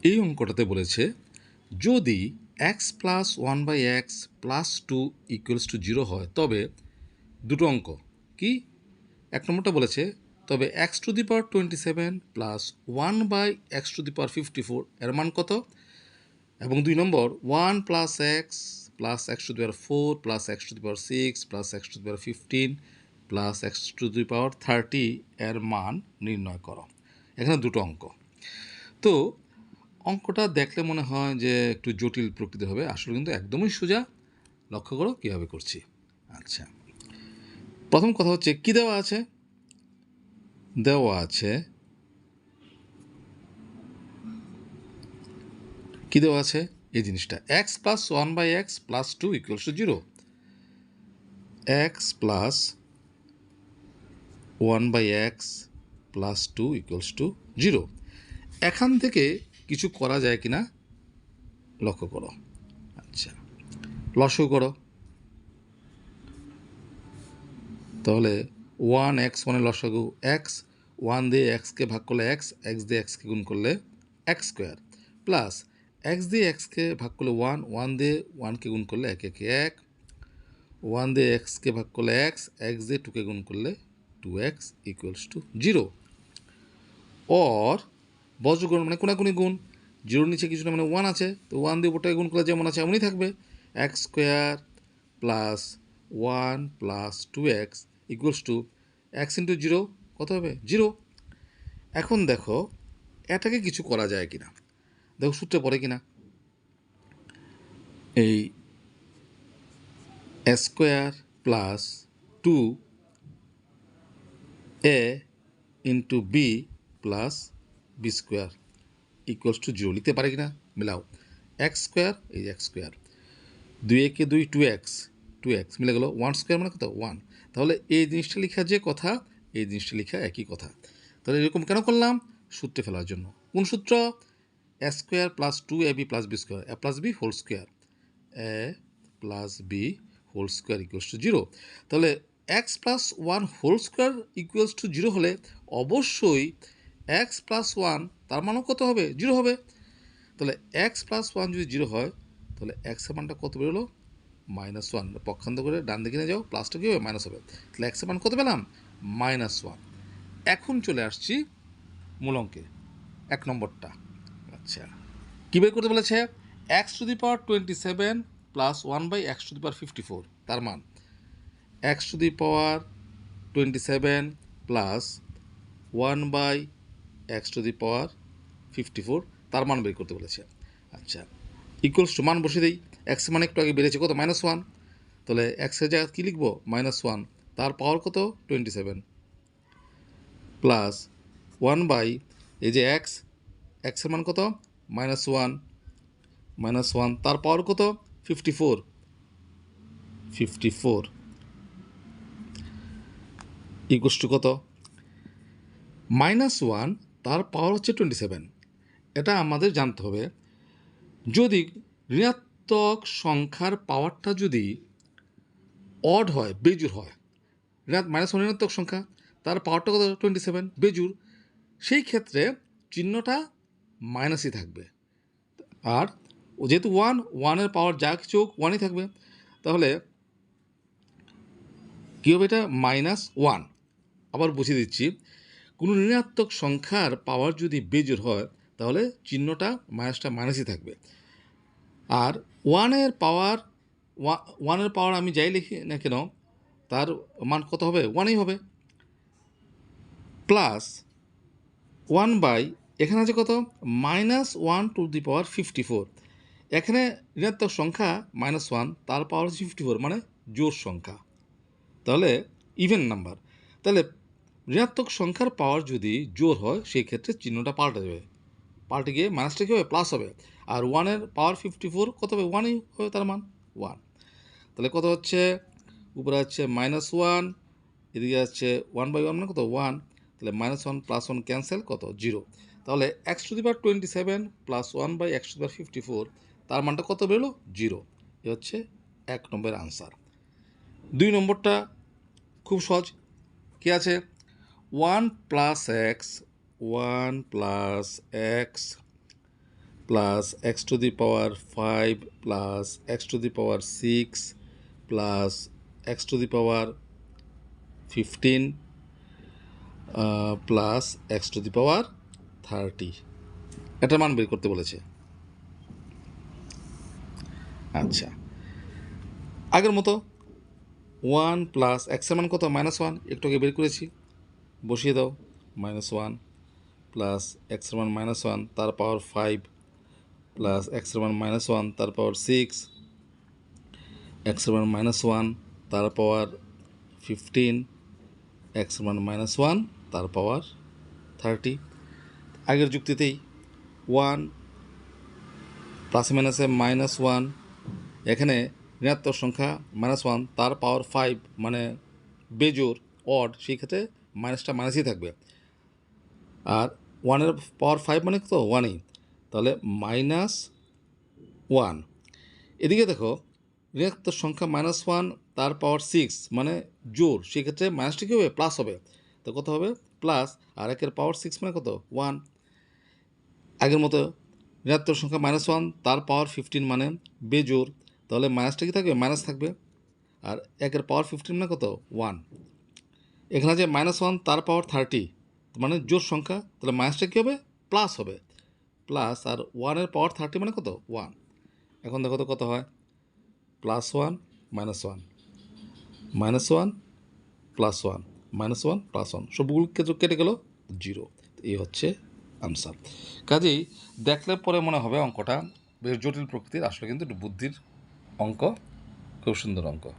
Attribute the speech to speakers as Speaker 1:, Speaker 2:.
Speaker 1: এই অঙ্কটাতে বলেছে যদি x plus 1/x plus 2 equals to 0 হয় তবে দুটো অঙ্ক কি এক নম্বরটা বলেছে তবে x⁻27 প্লাস 1/x⁴ এর মান কত এবং 2 নম্বর 1 plus x plus x⁴ plus x⁶ plus x⁻15 plus x⁻30 এর মান নির্ণয় করো। এখানে দুটো অঙ্ক। তো অঙ্কটা দেখলে মনে হয় যে একটু জটিল প্রকৃতি হবে, আসলে কিন্তু একদমই সোজা। লক্ষ্য করো কীভাবে করছি। আচ্ছা, প্রথম কথা হচ্ছে কি দেওয়া আছে, দেওয়া আছে কি দেওয়া আছে এই জিনিসটা x plus 1/x plus 2 equals to 0, x plus 1/x plus 2 equals to 0। এখান থেকে কিছু করা যায় কিনা লক্ষ্য করো। আচ্ছা, লসও করো, তাহলে 1x মানে লসাগু এক্স, 1 দিয়ে এক্সকে ভাগ করলে এক্স, এক্স দিয়ে এক্সকে গুণ করলে এক্স স্কোয়ার, প্লাস এক্স দিয়ে এক্সকে ভাগ করলে 1 দিয়ে 1কে গুণ করলে এক একে এক, 1 দিয়ে এক্সকে ভাগ করলে এক্স, এক্স দিয়ে 2কে গুণ করলে 2x ইকুয়ালস টু 0। অর বজ্রগুণ মানে কোনাকুনি গুণ, 0 নিচে কিছু না মানে 1 আছে, তো 1 দিয়ে ওটাকে গুণ করলে যেমন আছে এমনই থাকবে, x square plus 1 plus 2x equals to x into 0 কত হবে 0। এখন দেখো এটাকে কিছু করা যায় কিনা, দেখো সূত্রে পড়ে কিনা। এই a square plus 2a into b plus b square equals to 0 লিখতে পারে কিনা মিলাও। এক্স স্কোয়ার, এই এক্স স্কোয়ার, 2 একে 2 2x মিলে গেল, 1 স্কোয়ার মানে কত 1। তাহলে এই জিনিসটা লেখা যে কথা, এই জিনিসটা লেখা একই কথা। তাহলে এরকম কেন করলাম, সূত্রে ফেলার জন্য। কোন সূত্র, a square plus 2ab plus b square, a plus b whole square, a plus b whole square equals to 0। তাহলে x plus 1 whole square equals to 0 হলে অবশ্যই এক্স প্লাস 1 তার মানও কত হবে 0 হবে। তাহলে এক্স প্লাস 1 যদি 0 হয় তাহলে এক্সের মানটা কত বেরোলো -1, পক্ষান্ত করে ডান দিকে নিয়ে যাও, প্লাসটা কী হবে মাইনাস হবে। তাহলে এক্সের মান কত পেলাম -1। এখন চলে আসছি মূল অঙ্কে, এক নম্বরটা। আচ্ছা, কী বের করতে বলেছে, x⁻27 প্লাস 1/x⁻54 তার মান x⁻27 প্লাস 1/x⁻54 তার মান বের করতে বলেছে। আচ্ছা, ইকুয়ালস টু মান বসে দিই, এক্স মানে একটু আগে বেড়েছে কত -1, তাহলে এক্সের জায়গায় কী লিখবো -1, তার পাওয়ার কত 27 প্লাস 1 এই যে এক্স, এক্সের মান কত -1 তার পাওয়ার কত 54 ইকুয়ালস টু কত -1 তার পাওয়ার হচ্ছে 27। এটা আমাদের জানতে হবে, যদি ঋণাত্মক সংখ্যার পাওয়ারটা যদি অড হয় বেজুর হয়, -1 ঋণাত্মক সংখ্যা তার পাওয়ারটা কত 27 বেজুর, সেই ক্ষেত্রে চিহ্নটা মাইনাসই থাকবে। আর যেহেতু 1 এর পাওয়ার যা কিছু 1ই থাকবে, তাহলে কী হবে এটা -1। আবার বুঝিয়ে দিচ্ছি, কোনো ঋণাত্মক সংখ্যার পাওয়ার যদি বেজোর হয় তাহলে চিহ্নটা মাইনাসই থাকবে। আর 1 এর পাওয়ার আমি যাই লিখি না কেন তার মান কত হবে 1ই হবে, প্লাস 1 এখানে আছে কত -1⁻54। এখানে ঋণাত্মক সংখ্যা -1 তার পাওয়ার 54 মানে জোড় সংখ্যা, তাহলে ইভেন নাম্বার। তাহলে ঋণাত্মক সংখ্যার পাওয়ার যদি জোড় হয় সেই ক্ষেত্রে চিহ্নটা পাল্টে যাবে, পাল্টে গিয়ে মাইনাসটা কী হবে প্লাস হবে। আর 1-এর পাওয়ার 54 কত হবে 1ই হবে, তার মান 1। তাহলে কত হচ্ছে, উপরে হচ্ছে -1, এদিকে আছে 1/1 মানে কত 1, তাহলে -1 প্লাস 1 ক্যান্সেল কত 0। তাহলে x⁻27 প্লাস 1/x⁻54 তার মানটা কত বেরোলো 0। এ হচ্ছে 1 নম্বরের আনসার। 2 নম্বরটা খুব সহজ, কী আছে 1 plus x plus x to the power 5 plus x to the power 6 plus x to the power 15 plus x to the power 30 এটার মান বের করতে বলেছে। আচ্ছা, আগের মতো 1 প্লাস এক্সের মান কত? -1, একটু আগে বের করেছি, বসিয়ে দাও। -1 প্লাস এক্সের মান -1 তার পাওয়ার 5 প্লাস এক্সের মান -1 তার পাওয়ার 6 এক্সের মান -1 তার পাওয়ার 15 এক্সের মান -1 তার পাওয়ার 30। আগের যুক্তিতেই 1 প্লাসে মাইনাসে -1, এখানে ঋণাত্মক সংখ্যা -1 তার পাওয়ার 5 মানে বেজোড় অড, সেই ক্ষেত্রে মাইনাসটা মাইনাসই থাকবে। আর 1-এর পাওয়ার 5 মানে তো 1ই, তাহলে -1। এদিকে দেখো ঋণাত্মক সংখ্যা -1 তার পাওয়ার 6 মানে জোড়, সেক্ষেত্রে মাইনাসটা কী হবে? প্লাস হবে। তো কত হবে? প্লাস, আর 1-এর পাওয়ার 6 মানে কত? 1। আগের মতো ঋণাত্মক সংখ্যা -1 তার পাওয়ার 15 মানে বেজোড়, তাহলে মাইনাসটা কি থাকবে? মাইনাস থাকবে। আর 1-এর পাওয়ার 15 মানে কত? 1। এখানে যে -1 তার পাওয়ার 30 মানে জোড় সংখ্যা, তাহলে মাইনাসটা কী হবে? প্লাস হবে। প্লাস, আর 1-এর পাওয়ার 30 মানে কত? 1। এখন দেখো তো কত হয়? +1 -1 -1 +1 -1 +1 সবগুলো কেটে গেল 0। এই হচ্ছে আনসার। কাজেই দেখলে পরে মনে হবে অঙ্কটা বেশ জটিল প্রকৃতির, আসলে কিন্তু একটু বুদ্ধির অঙ্ক, খুব সুন্দর অঙ্ক।